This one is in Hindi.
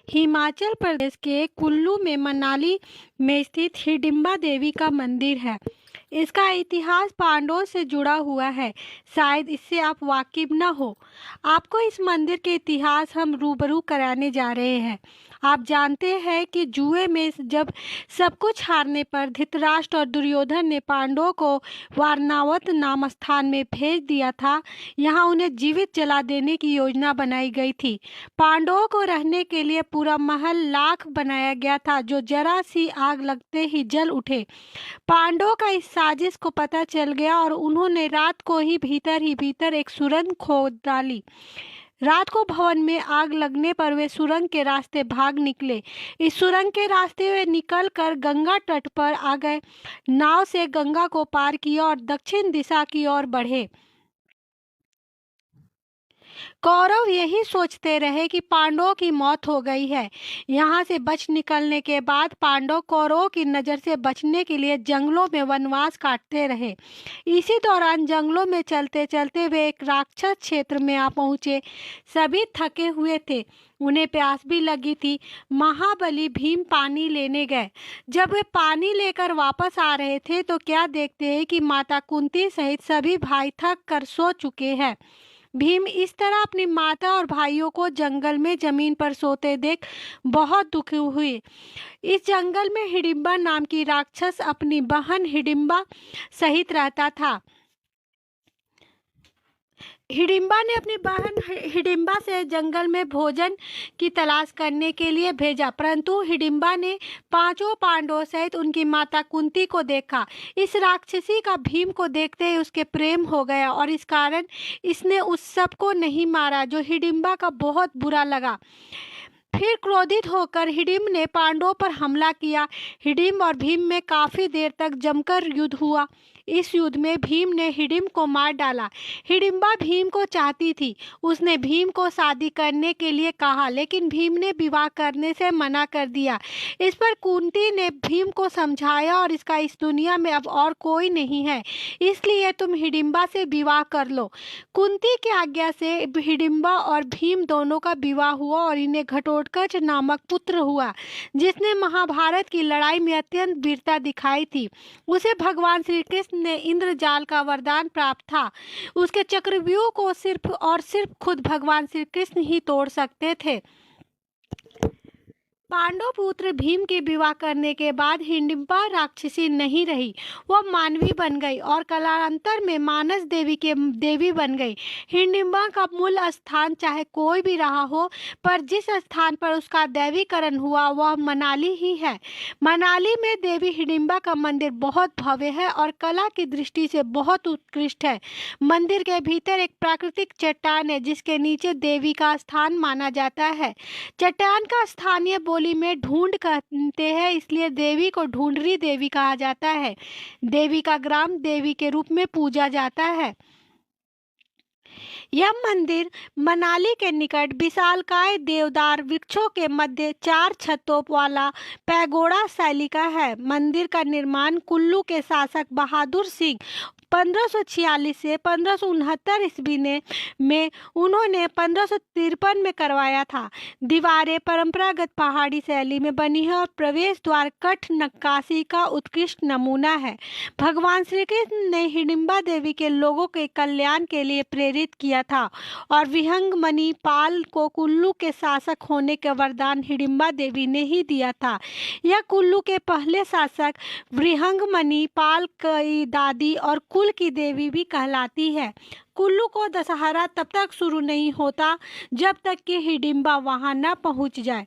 हिमाचल प्रदेश के कुल्लू में मनाली में स्थित हिडिंबा देवी का मंदिर है। इसका इतिहास पांडवों से जुड़ा हुआ है। शायद इससे आप वाकिफ न हो। आपको इस मंदिर के इतिहास हम रूबरू कराने जा रहे हैं। आप जानते हैं कि जुए में जब सब कुछ हारने पर धृतराष्ट्र और दुर्योधन ने पांडवों को वारनावत नाम स्थान में भेज दिया था। यहाँ उन्हें जीवित जला देने की योजना बनाई गई थी। पांडवों को रहने के लिए पूरा महल लाख बनाया गया था, जो जरा सी आग लगते ही जल उठे। पांडवों का इस साजिश को पता चल गया और उन्होंने रात को ही भीतर एक सुरंग खोद डाली। रात को भवन में आग लगने पर वे सुरंग के रास्ते भाग निकले। इस सुरंग के रास्ते वे निकल कर गंगा तट पर आ गए। नाव से गंगा को पार किया और दक्षिण दिशा की ओर बढ़े। कौरव यही सोचते रहे कि पांडवों की मौत हो गई है। यहाँ से बच निकलने के बाद पांडव कौरवों की नज़र से बचने के लिए जंगलों में वनवास काटते रहे। इसी दौरान जंगलों में चलते चलते वे एक राक्षस क्षेत्र में आ पहुँचे। सभी थके हुए थे, उन्हें प्यास भी लगी थी। महाबली भीम पानी लेने गए। जब वे पानी लेकर वापस आ रहे थे तो क्या देखते हैं कि माता कुंती सहित सभी भाई थक कर सो चुके हैं। भीम इस तरह अपनी माता और भाइयों को जंगल में जमीन पर सोते देख बहुत दुखी हुए। इस जंगल में हिडिंबा नाम की राक्षस अपनी बहन हिडिंबा सहित रहता था। हिडिंबा ने अपनी बहन हिडिंबा से जंगल में भोजन की तलाश करने के लिए भेजा, परंतु हिडिंबा ने पांचों पांडवों सहित उनकी माता कुंती को देखा। इस राक्षसी का भीम को देखते ही उसके प्रेम हो गया और इस कारण इसने उस सब को नहीं मारा, जो हिडिंबा का बहुत बुरा लगा। फिर क्रोधित होकर हिडिंब ने पांडवों पर हमला किया। हिडिंब और भीम में काफी देर तक जमकर युद्ध हुआ। इस युद्ध में भीम ने हिडिंब को मार डाला। हिडिंबा भीम को चाहती थी। उसने भीम को शादी करने के लिए कहा, लेकिन भीम ने विवाह करने से मना कर दिया। इस पर कुंती ने भीम को समझाया और इसका इस दुनिया में अब और कोई नहीं है, इसलिए तुम हिडिंबा से विवाह कर लो। कुंती की आज्ञा से हिडिंबा और भीम दोनों का विवाह हुआ और इन्हें घटोत्कच नामक पुत्र हुआ, जिसने महाभारत की लड़ाई में अत्यंत वीरता दिखाई थी। उसे भगवान श्री कृष्ण ने इंद्रजाल का वरदान प्राप्त था। उसके चक्रव्यूह को सिर्फ खुद भगवान श्री कृष्ण ही तोड़ सकते थे। पांडव पुत्र भीम के विवाह करने के बाद हिडिंबा राक्षसी नहीं रही, वह मानवी बन गई और कालांतर में मानस देवी के देवी बन गई। हिडिंबा का मूल स्थान चाहे कोई भी रहा हो, पर जिस स्थान पर उसका दैवीकरण हुआ वह मनाली ही है। मनाली में देवी हिडिंबा का मंदिर बहुत भव्य है और कला की दृष्टि से बहुत उत्कृष्ट है। मंदिर के भीतर एक प्राकृतिक चट्टान है, जिसके नीचे देवी का स्थान माना जाता है। चट्टान का स्थानीय बोली में ढूंढ कहते हैं, इसलिए देवी को ढूंढरी देवी कहा जाता है। देवी का ग्राम देवी के रूप में पूजा जाता है। यह मंदिर मनाली के निकट विशालकाय देवदार वृक्षों के मध्य 4 छतों वाला पैगोडा शैली का है। मंदिर का निर्माण कुल्लू के शासक बहादुर सिंह 1546 से 1569 ईस्वी में उन्होंने 1553 में करवाया था। दीवारें परंपरागत पहाड़ी शैली में बनी है और प्रवेश द्वार कठ नक्काशी का उत्कृष्ट नमूना है। भगवान श्री कृष्ण ने हिडिंबा देवी के लोगों के कल्याण के लिए प्रेरित किया था और विहंगमणि पाल को कुल्लू के शासक होने का वरदान हिडिंबा देवी ने ही दिया था। यह कुल्लू के पहले शासक विहंगमणि पाल की दादी और कुल की देवी भी कहलाती है। कुल्लू को दशहरा तब तक शुरू नहीं होता जब तक कि हिडिंबा वहां न पहुंच जाए।